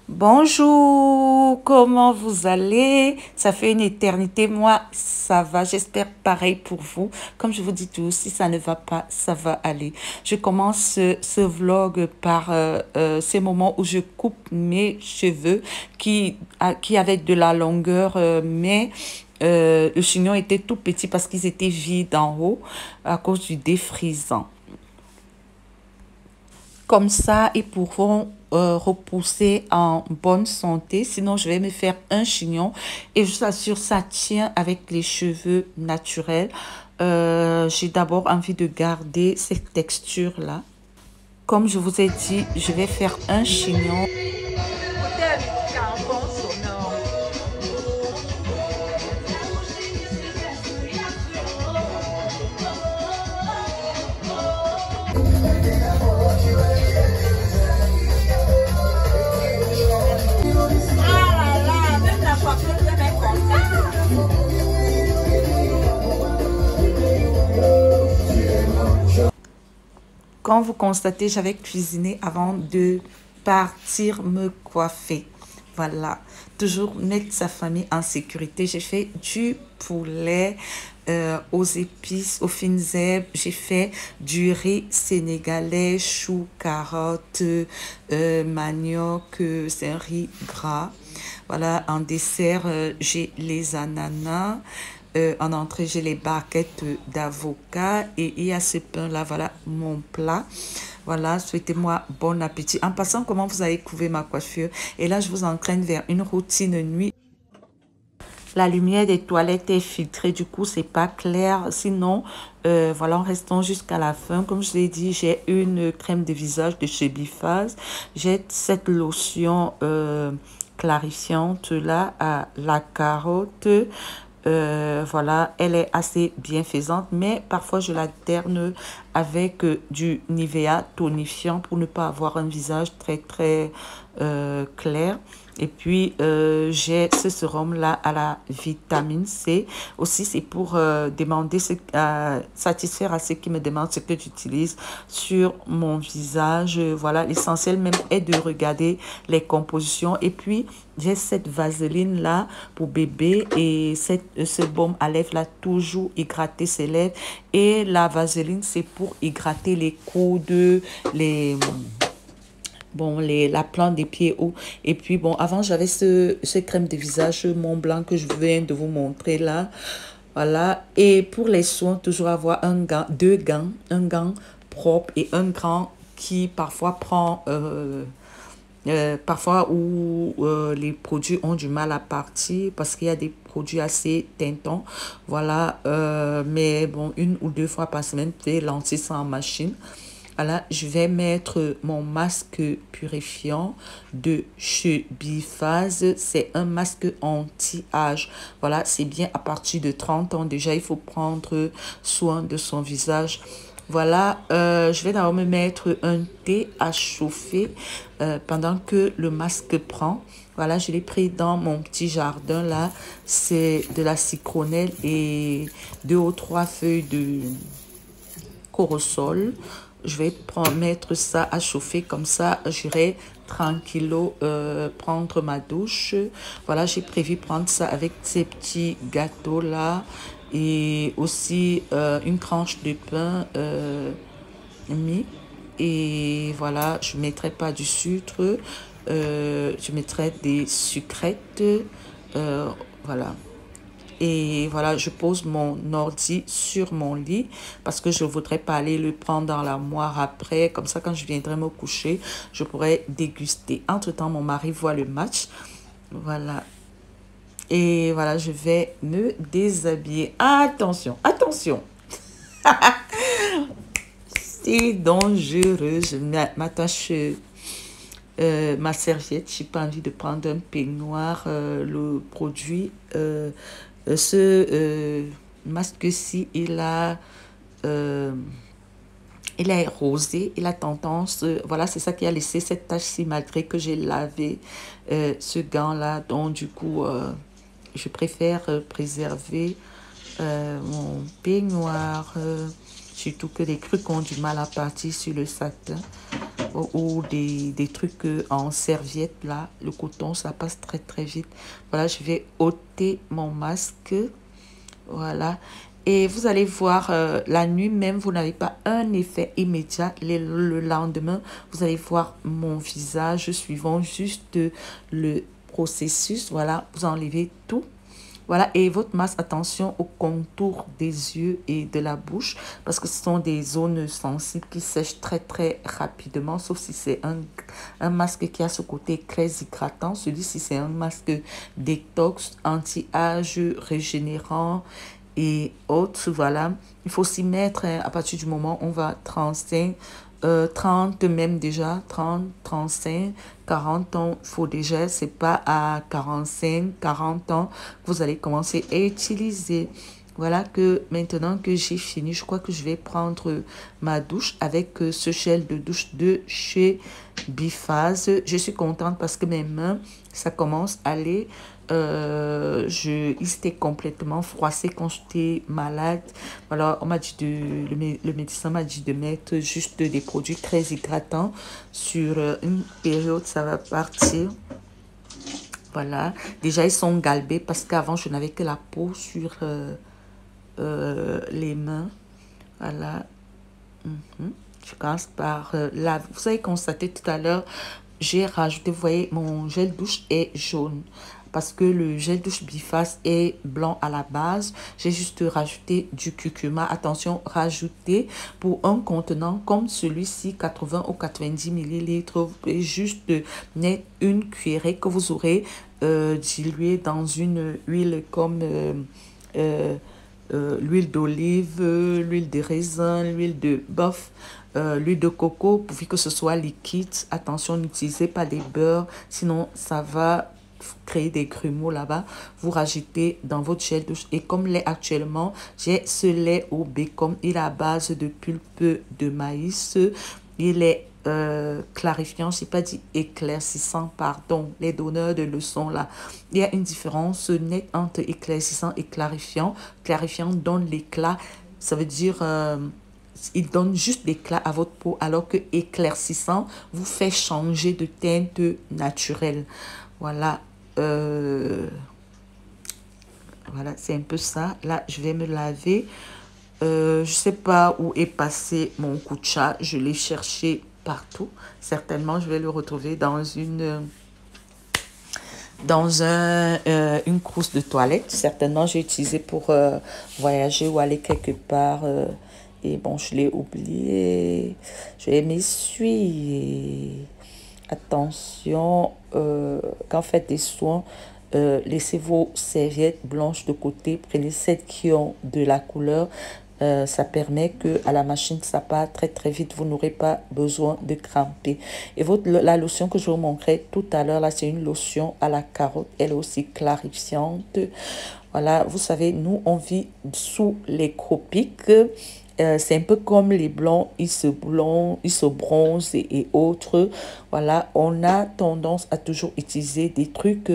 Bonjour, comment vous allez? Ça fait une éternité, moi ça va, j'espère pareil pour vous. Comme je vous dis tous, si ça ne va pas, ça va aller. Je commence ce vlog par ces moments où je coupe mes cheveux qui avaient de la longueur, mais le chignon était tout petit parce qu'ils étaient vides en haut à cause du défrisant. Comme ça, ils pourront repousser en bonne santé. Sinon, je vais me faire un chignon. Et je vous assure, ça tient avec les cheveux naturels. J'ai d'abord envie de garder cette texture-là. Comme je vous ai dit, je vais faire un chignon. Quand vous constatez, j'avais cuisiné avant de partir me coiffer. Voilà, toujours mettre sa famille en sécurité. J'ai fait du poulet aux épices, aux fines herbes. J'ai fait du riz sénégalais, choux, carottes, manioc. C'est un riz gras. Voilà, en dessert, j'ai les ananas. En entrée, j'ai les barquettes d'avocat et il y a ce pain-là, voilà mon plat. Voilà, souhaitez-moi bon appétit. En passant, comment vous avez couvé ma coiffure? Et là, je vous entraîne vers une routine nuit. La lumière des toilettes est filtrée, du coup, c'est pas clair. Sinon, voilà, en restant jusqu'à la fin, comme je l'ai dit, j'ai une crème de visage de chez Biphase. J'ai cette lotion clarifiante là à la carotte. Voilà, elle est assez bienfaisante, mais parfois je l'alterne avec du Nivea tonifiant pour ne pas avoir un visage très clair. Et puis j'ai ce sérum là à la vitamine C aussi. C'est pour demander satisfaire à ceux qui me demandent ce que j'utilise sur mon visage. Voilà, l'essentiel même est de regarder les compositions. Et puis j'ai cette vaseline là pour bébé et ce baume à lèvres là, toujours hydrater ses lèvres. Et la vaseline, c'est pour hydrater les coudes, la plante des pieds hauts. Et puis bon, avant j'avais ce crème de visage Mont Blanc que je viens de vous montrer là. Voilà. Et pour les soins, toujours avoir deux gants, un gant propre et un gant qui parfois prend parfois où les produits ont du mal à partir parce qu'il y a des produits assez teintants. Voilà, mais bon, une ou deux fois par semaine, tu peux lancer ça en machine. Voilà, je vais mettre mon masque purifiant de chez Biphase. C'est un masque anti-âge. Voilà, c'est bien à partir de 30 ans. Déjà, il faut prendre soin de son visage. Voilà, je vais d'abord me mettre un thé à chauffer pendant que le masque prend. Voilà, je l'ai pris dans mon petit jardin là. C'est de la citronnelle et 2 ou 3 feuilles de corossol. Je vais mettre ça à chauffer comme ça. J'irai tranquillo prendre ma douche. Voilà, j'ai prévu prendre ça avec ces petits gâteaux là. Et aussi une tranche de pain mis. Et voilà, je ne mettrai pas du sucre. Je mettrai des sucrètes. Voilà. Et voilà, je pose mon ordi sur mon lit parce que je ne voudrais pas aller le prendre dans l'armoire après. Comme ça, quand je viendrai me coucher, je pourrais déguster. Entre-temps, mon mari voit le match. Voilà. Et voilà, je vais me déshabiller. Attention, attention. C'est dangereux. Je m'attache ma serviette. Je n'ai pas envie de prendre un peignoir. Le produit... ce masque-ci, il est rosé, il a tendance, voilà, c'est ça qui a laissé cette tache-ci malgré que j'ai lavé ce gant-là. Donc, du coup, je préfère préserver mon peignoir. surtout que les trucs ont du mal à partir sur le satin ou des trucs en serviette là, le coton ça passe très très vite. Voilà, je vais ôter mon masque. Voilà. Et vous allez voir, la nuit même, vous n'avez pas un effet immédiat. Le lendemain, vous allez voir mon visage suivant juste le processus. Voilà, vous enlevez tout. Voilà, et votre masque, attention au contour des yeux et de la bouche, parce que ce sont des zones sensibles qui sèchent très très rapidement, sauf si c'est un masque qui a ce côté très hydratant. Celui-ci, c'est un masque détox, anti-âge, régénérant et autres. Voilà, il faut s'y mettre à partir du moment où on va 35, 30 même déjà, 30, 35, 40 ans, faut déjà, c'est pas à 45, 40 ans que vous allez commencer à utiliser. Voilà que maintenant que j'ai fini, je crois que je vais prendre ma douche avec ce gel de douche de chez Biphase. Je suis contente parce que mes mains, ça commence à aller. Ils étaient complètement froissés quand j'étais malade. Voilà, on m'a dit le médecin m'a dit de mettre juste des produits très hydratants. Sur une période, ça va partir. Voilà, déjà ils sont galbés parce qu'avant je n'avais que la peau sur les mains. Voilà. Je commence par là. Vous avez constaté tout à l'heure, j'ai rajouté, vous voyez, mon gel douche est jaune. Parce que le gel douche Biphase est blanc à la base. J'ai juste rajouté du curcuma. Attention, rajouter pour un contenant comme celui-ci, 80 ou 90 millilitres. Vous pouvez juste mettre une cuillerée que vous aurez diluée dans une huile comme l'huile d'olive, l'huile de raisin, l'huile de bœuf, l'huile de coco, pourvu que ce soit liquide. Attention, n'utilisez pas des beurres, sinon ça va créer des grumeaux là-bas. Vous rajoutez dans votre gel douche. Et comme lait actuellement, j'ai ce lait au bacon. Il est à base de pulpe de maïs. Il est clarifiant, je n'ai pas dit éclaircissant, pardon, les donneurs de leçons là. Il y a une différence nette entre éclaircissant et clarifiant. Clarifiant donne l'éclat, ça veut dire il donne juste l'éclat à votre peau, alors que éclaircissant vous fait changer de teinte naturelle. Voilà. Voilà, c'est un peu ça. Là, je vais me laver. Je sais pas où est passé mon kucha. Je l'ai cherché partout. Certainement, je vais le retrouver dans une trousse de toilette. Certainement, j'ai utilisé pour voyager ou aller quelque part. Et bon, je l'ai oublié. Je vais m'essuyer. Attention, quand vous faites des soins, laissez vos serviettes blanches de côté. Prenez celles qui ont de la couleur. Ça permet que à la machine, ça part très très vite. Vous n'aurez pas besoin de cramper. Et la lotion que je vous montrais tout à l'heure, là, c'est une lotion à la carotte. Elle est aussi clarifiante. Voilà, vous savez, nous, on vit sous les tropiques. C'est un peu comme les blancs, ils se bronzent et autres. Voilà, on a tendance à toujours utiliser des trucs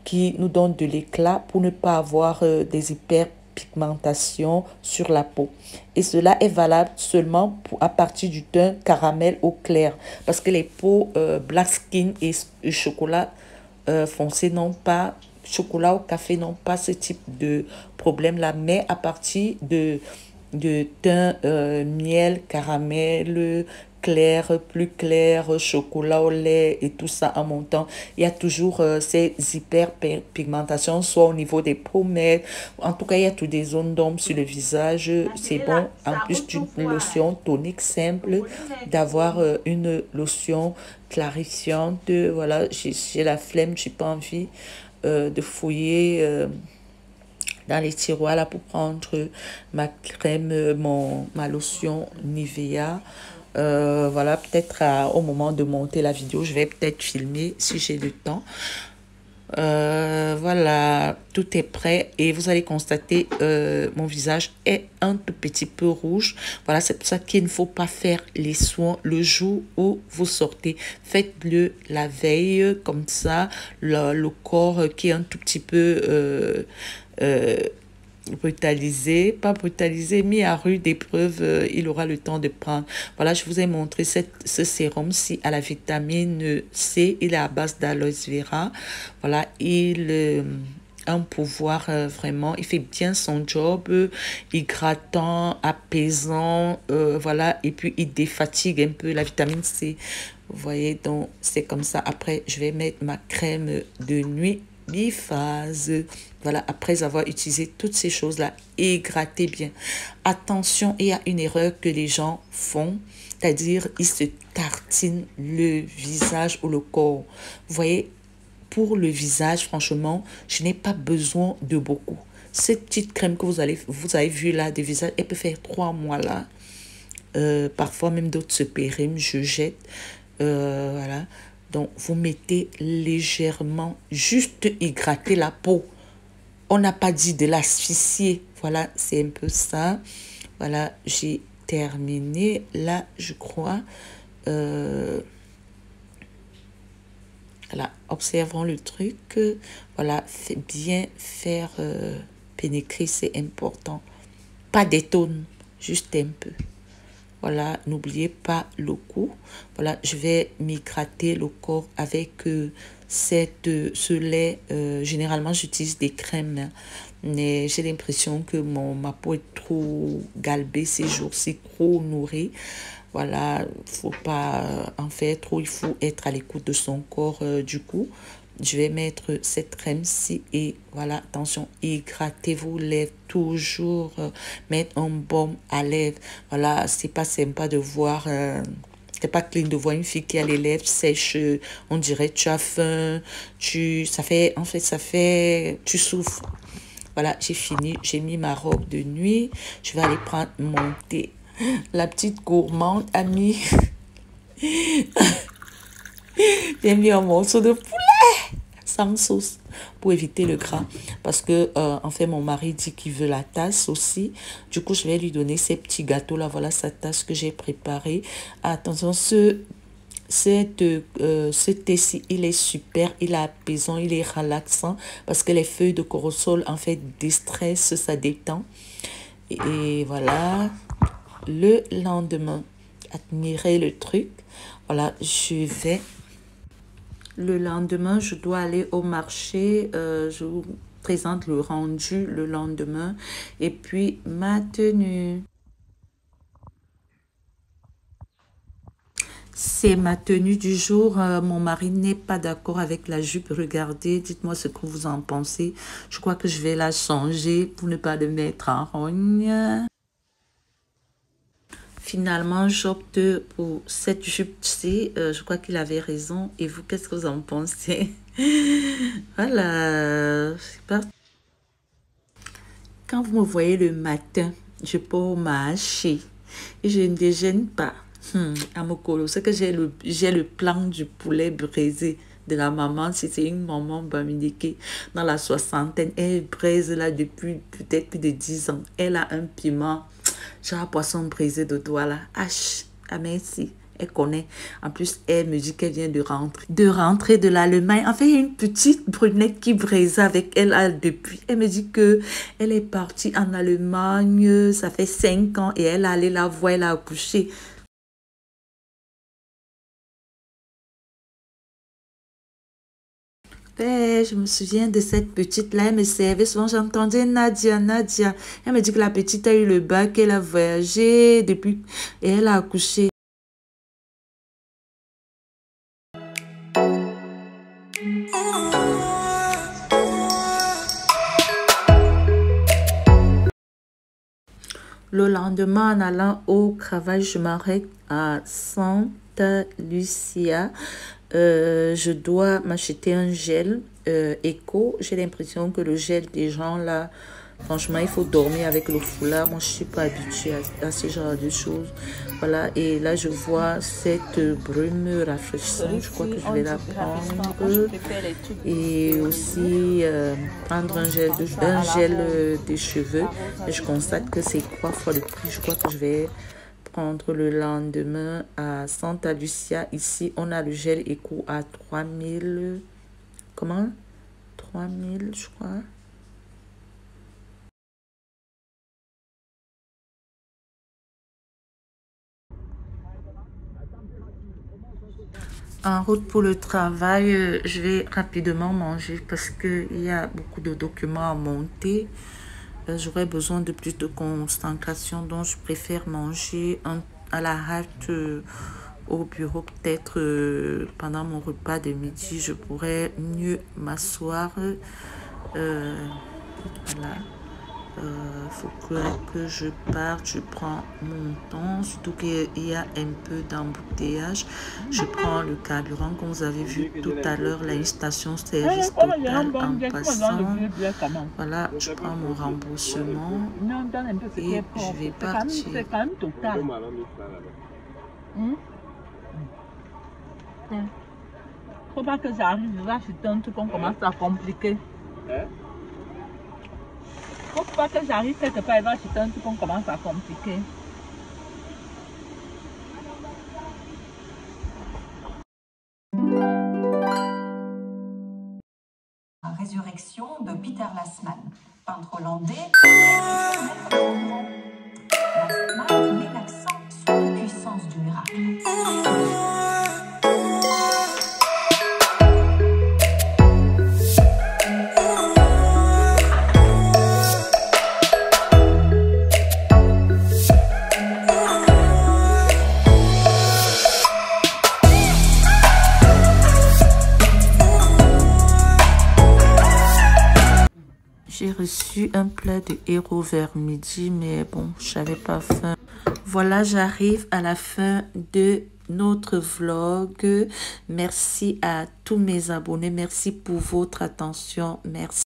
qui nous donnent de l'éclat pour ne pas avoir des hyperpigmentations sur la peau. Et cela est valable seulement à partir du teint caramel au clair. Parce que les peaux black skin et chocolat foncé n'ont pas, chocolat ou café n'ont pas ce type de problème-là. Mais à partir de teint miel, caramel, clair, plus clair, chocolat au lait et tout ça en montant. Il y a toujours ces hyperpigmentations, soit au niveau des pommettes. En tout cas, il y a toutes des zones d'ombre sur le visage. C'est bon, en plus d'une lotion tonique simple, d'avoir une lotion clarifiante. Voilà, j'ai la flemme, j'ai pas envie de fouiller dans les tiroirs là pour prendre ma crème, ma lotion Nivea. Voilà, peut-être au moment de monter la vidéo, je vais peut-être filmer si j'ai le temps. Voilà, tout est prêt et vous allez constater mon visage est un tout petit peu rouge. Voilà, c'est pour ça qu'il ne faut pas faire les soins le jour où vous sortez. Faites-le la veille, comme ça le corps qui est un tout petit peu brutalisé, pas brutalisé, mis à rude épreuve, il aura le temps de prendre. Voilà, je vous ai montré ce sérum-ci à la vitamine C. Il est à base d'aloe vera. Voilà, il a un pouvoir vraiment, il fait bien son job, hydratant, apaisant, voilà, et puis il défatigue un peu la vitamine C. Vous voyez, donc c'est comme ça. Après, je vais mettre ma crème de nuit biphase. Voilà, après avoir utilisé toutes ces choses-là, et gratter bien. Attention, il y a une erreur que les gens font, c'est-à-dire ils se tartinent le visage ou le corps. Vous voyez, pour le visage, franchement, je n'ai pas besoin de beaucoup. Cette petite crème que vous avez vu là, de visage, elle peut faire 3 mois là. Parfois même d'autres se périment, je jette. Voilà. Donc, vous mettez légèrement, juste hydrater la peau. On n'a pas dit de l'asphyxier. Voilà, c'est un peu ça. Voilà, j'ai terminé. Là, je crois. Voilà, observons le truc. Voilà, bien faire pénétrer, c'est important. Pas des tonnes, juste un peu. Voilà, n'oubliez pas le cou. Voilà, je vais m'hydrater le corps avec ce lait. Généralement, j'utilise des crèmes, hein, mais j'ai l'impression que ma peau est trop galbée ces jours-ci, trop nourrie. Voilà, faut pas en faire trop, il faut être à l'écoute de son corps du coup. Je vais mettre cette crème-ci et voilà, attention, hydratez vos lèvres toujours, mettre un baume à lèvres. Voilà, c'est pas sympa de voir, c'est pas clean de voir une fille qui a les lèvres sèches, on dirait tu as faim, ça fait, tu souffres. Voilà, j'ai fini, j'ai mis ma robe de nuit, je vais aller prendre mon thé. La petite gourmande a mis, j'ai mis un morceau de poulet sans sauce pour éviter le gras parce que en fait mon mari dit qu'il veut la tasse aussi, du coup je vais lui donner ces petits gâteaux là. Voilà sa tasse que j'ai préparée. Attention, ce thé-ci, il est super, il est apaisant, il est relaxant parce que les feuilles de corossol en fait déstressent, ça détend. Et voilà, le lendemain, admirez le truc. Voilà, le lendemain, je dois aller au marché. Je vous présente le rendu le lendemain. Et puis, ma tenue. C'est ma tenue du jour. Mon mari n'est pas d'accord avec la jupe. Regardez, dites-moi ce que vous en pensez. Je crois que je vais la changer pour ne pas le mettre en rogne. Finalement, j'opte pour cette jupe-ci. Je crois qu'il avait raison. Et vous, qu'est-ce que vous en pensez? Voilà, c'est parti. Quand vous me voyez le matin, je pars marcher et je ne déjeune pas. À Mokolo, c'est que j'ai le plan du poulet braisé de la maman. Si c'est une maman bamideke dans la soixantaine, elle braise là depuis peut-être plus de 10 ans. Elle a un piment, genre poisson braisé de doigts là. Ah merci. Elle connaît. En plus, elle me dit qu'elle vient de rentrer de l'Allemagne. En fait, il y a une petite brunette qui braise avec elle depuis. Elle me dit que elle est partie en Allemagne. Ça fait 5 ans et elle est allée la voir, elle a accouché. Ben, je me souviens de cette petite-là, elle me servait souvent, j'entendais Nadia, Nadia. Elle me dit que la petite a eu le bac, elle a voyagé depuis et elle a accouché. Le lendemain, en allant au travail, je m'arrête à Santa Lucia. Je dois m'acheter un gel éco. J'ai l'impression que le gel des gens là, franchement, il faut dormir avec le foulard. Moi, je suis pas habituée à ce genre de choses. Voilà, et là, je vois cette brume rafraîchissante. Je crois que je vais la prendre. Et aussi prendre un gel des cheveux. Et je constate que c'est 3 fois le prix. Je crois que je vais prendre le lendemain à Santa Lucia. Ici, on a le gel éco à 3000. Comment? 3000, je crois. En route pour le travail, je vais rapidement manger parce qu'il y a beaucoup de documents à monter. J'aurais besoin de plus de concentration, donc je préfère manger à la hâte au bureau. Peut-être pendant mon repas de midi, je pourrais mieux m'asseoir. Voilà. Faut que je parte, je prends mon temps, surtout qu'il y a un peu d'embouteillage. Je prends le carburant, comme vous avez vu tout à l'heure, la station service Total en passant. Voilà, je prends mon remboursement et je vais partir. C'est quand même Total. Faut pas que j'arrive là, c'est un truc qu'on commence à compliquer. Faut pas que j'arrive quelque part, là, c'est un truc qu'on commence à compliquer. La résurrection de Peter Lassman, peintre hollandais. Lassman met l'accent sur la puissance du miracle. J'ai reçu un plat de héros vers midi, mais bon, je n'avais pas faim. Voilà, j'arrive à la fin de notre vlog. Merci à tous mes abonnés. Merci pour votre attention. Merci.